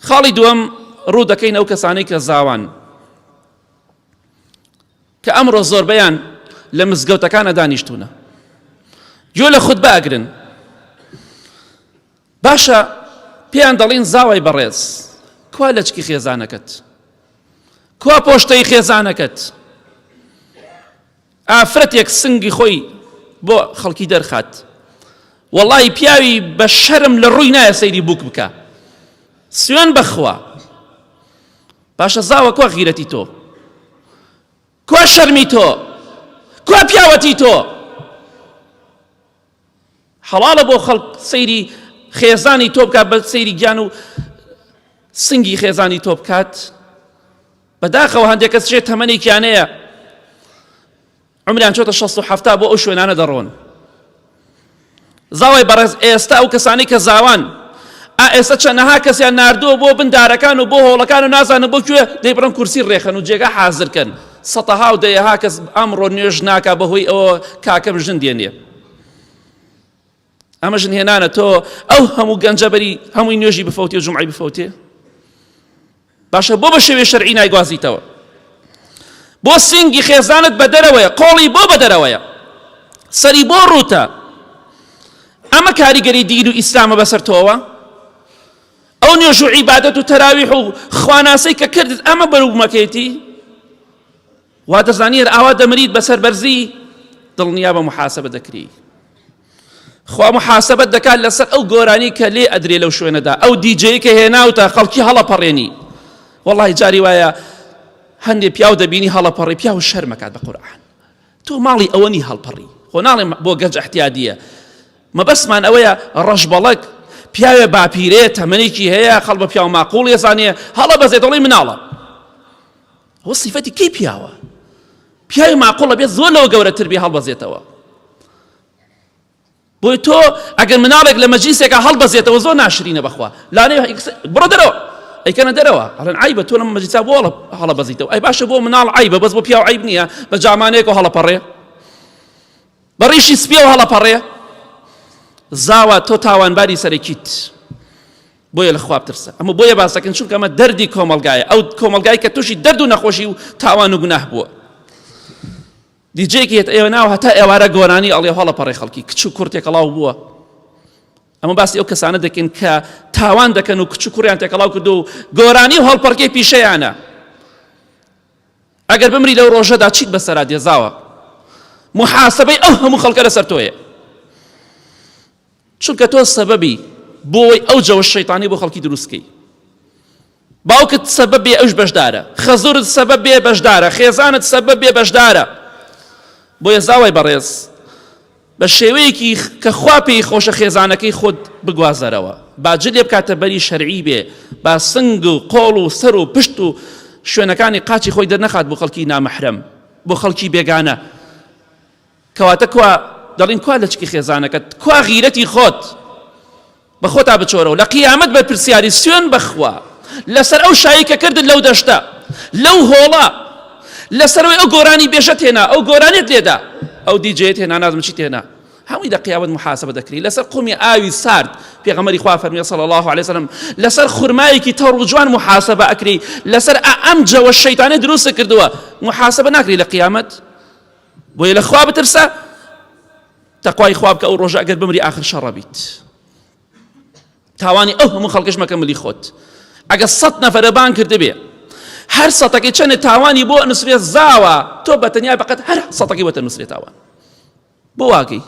خاڵی دووەم ڕوو دەکەین ئەو کەسانەی کە زاوان کە ئەمڕۆ زۆربەیان لە مزگەوتەکانە دانیشتوونە، گوێ لە خودبە ئەگرن. باشە پێیان دەڵێن زاوای بەڕێز، کوا لەچکی خێزانەکەت، کوا پۆشتەی خێزانەکەت. ئافرەتێک سنگی خۆی بۆ خەڵکی دەرخات، وەڵڵی پیاوی بە شەرم لە ڕووی نایە سەیری بووک بکە، سوێن بەخوا. باشە زاوە کوا غیرەتی تۆ، کوا شەرمی تۆ، کوا پیاوەتی تۆ؟ حەڵاڵە بۆ خەڵک سەیری خێزانی تۆ بکات، بە سەیری گیان و سنگی خێزانی تۆ بکات؟ بەداخەوە هەندێک کەس ژێ تەمەنێکیانەیە عمریان چۆتە 60 بۆ ئەو شوێنانە دەڕۆن. زاوای بەڕێز ئێستا ئەو کەسانی کە زاوان ئێستا چەندەها کەسیان ناردووە بۆ بندارەکان و بۆ هۆڵەکان و نازانن بۆ کوێ دەیبڕن کورسی ڕێخەن و جێگا حازرکەن. سەتەها و دەیەها کەس ئەمڕۆ نوێژ ناکا بەهۆی ئەوە کاکەم ژن دێنێ. ئەمە ژن هێنانە تۆ ئەو هەموو گەنجەبەری هەمووی نوێژی بفەوتێ و جومعی بفەوتێ؟ باشە بۆ بە شێوێ شەرعی نایگوازیتەوە. بۆ سنگی خێزانت بە دەرەوەیە، قۆڵی بۆ بە دەرەوەیە، سەری بۆ ڕووتە. ئەمە کاریگەری دین و ئیسلامە بەسەر تۆوە؟ ئەو نوێژ و عیبادەت و تەراویح و خواناسەی کە کردت ئەمە بەروبمەکەیتی؟ وا دەزانی ئاوا دەمرید بەسەر بەرزی دڵنیا بە محاسبە دەکری. خوا محاسبەت دەکات لەسەر ئەو گۆرانی کە لێ ئەدرێ لەو شوێنەدا، ئەو دیجەیە کە هێناوتە خەڵکی هەڵەپەڕێنی. وەڵڵی جاری وایە هەندێک پیاو دەبینی هەڵەپەڕی، پیاو شەرمەکات بە قورئان. تۆ ماڵی ئەوەنی هەڵپەڕی، خۆ ناڵێ بۆ گەنج احتیادیە، مەبەسمان ئەوەیە ڕەشبەڵەک پیاوێ باپیرێ تەمەنێکی هەیە، خەڵ بە پیاو ماقوڵ ێزانێ هەڵە بەزێت دەڵێ مناڵە. ئەوە سیفەتی کەی پیاوە؟ پیاوی ماقوڵە بێت زۆر لەوە گەورەتر بێ هەڵبەزێتەوە. بۆی تۆ ئەگەر مناڵێک لە مەجلیسێکە هەڵبەزێتەوە زۆر ناشرینە بەخوا، لانەی بڕۆ دەرەوە، ئەیکەنە دەرەوە، ئەڵێن عیبە تۆ لە مەجلیسا بۆ هەڵەبەزیتەوە. ئەی باشە بۆ مناڵ عیبە، بەس بۆ پیاو عیب نییە بە جامانەیەک و هەڵەپەڕێ، بە ڕیشی سپیە و هەڵەپەڕێ. زاوە تۆ تاوانباری سەرەکیت، بۆیە لە خوا بترسە. ئەمە بۆیە باسەکەن چونکە ئەمە دەردی کۆمەلگایە، ئەو کۆمەلگای کە تووشی دەرد و نەخۆشی و تاوان و گوناه بووە. دیجەیەکی هێت ئێوە ناو هەتا ئێوارە گۆرانی ئەڵێ هەڵەپەڕێ خەڵکی، کچ و کوڕ تێکەڵاو بووە. ئەمە باسی ئەو کەسانە دەکەن کە تاوان دەکەن و کچ و کوڕیان تێکەڵاو کردو و گۆرانی و هەڵپەڕکەی پیشەیانە. ئەگەر بمری لەو ڕۆژەدا چیت بەسەرا دێزاوە؟ محاسبەی ئەو هەموو خەڵکە لەسەر تۆیە، چونکە تۆ سەبەبی بۆی ئەو جەوە شەیطانی بۆ خەڵکی دروستکەی. باوکت سەبەب بێ ئەوش بەشدارە، خەزورت سەبەب بێ بەشدارە، خێزانت سەبەب بێ بەشدارە. بۆیە زاوای بەڕێز بە شێوەیەکی کە خوا پێی خۆشە خێزانەکەی خۆت بگوازەرەوە، با جلێ بکاتە بەری شەرعی بێ، با سنگ و قۆڵ و سەر و پشت و شوێنەکانی قاچی خۆی دەرنەخات بۆ خەڵکی نامەحرەم، بۆ خەڵکی بێگانە. کەواتە کوا دەڵین کوا لەچکی خێزانەکەت، کوا غیرەتی خۆت بە خۆتا بچۆرەوە، لە قیامەت بە پرسیاری سوێن بەخوا لەسەر ئەو شایی کە کردت لەو دەشتە، لەو هۆڵە، لەسەرەوەی ئەو گۆرانی بێژەت هێنا، ئەو گۆرانێت لێدا، ئەو دیجەیەت هێنا، نازم چیت هێنا، هەمووی لە قیامەت محاسبە دەکری. لەسەر قومی ئاوی سارد پێغەمبەری خوا فەرمووی صلی الله علیه وسلم، لەسەر خورمایەکی تەڕ و جوان محاسبە ئەکری، لەسەر ئەم جەوە شەیطانەی دروست کردووە محاسبە ناکری لە قیامەت. بۆیە لە خوا بترسە، تەقوای خوا بکە، ئەو ڕۆژە ئەگەر بمری ئاخر شەڕە بیت. تاوانی ئەو هەموو خەڵکش مەکە ملی خۆت. ئەگەر 100 نەفەرە بان کردبێ، هەر سەتەکەی چەندە تاوانی بۆ نووسرێت زاوە، تۆ بەتەنیا بەقەت هەر سەتەکەی وەتە نووسرێت تاوان. بۆ واقعی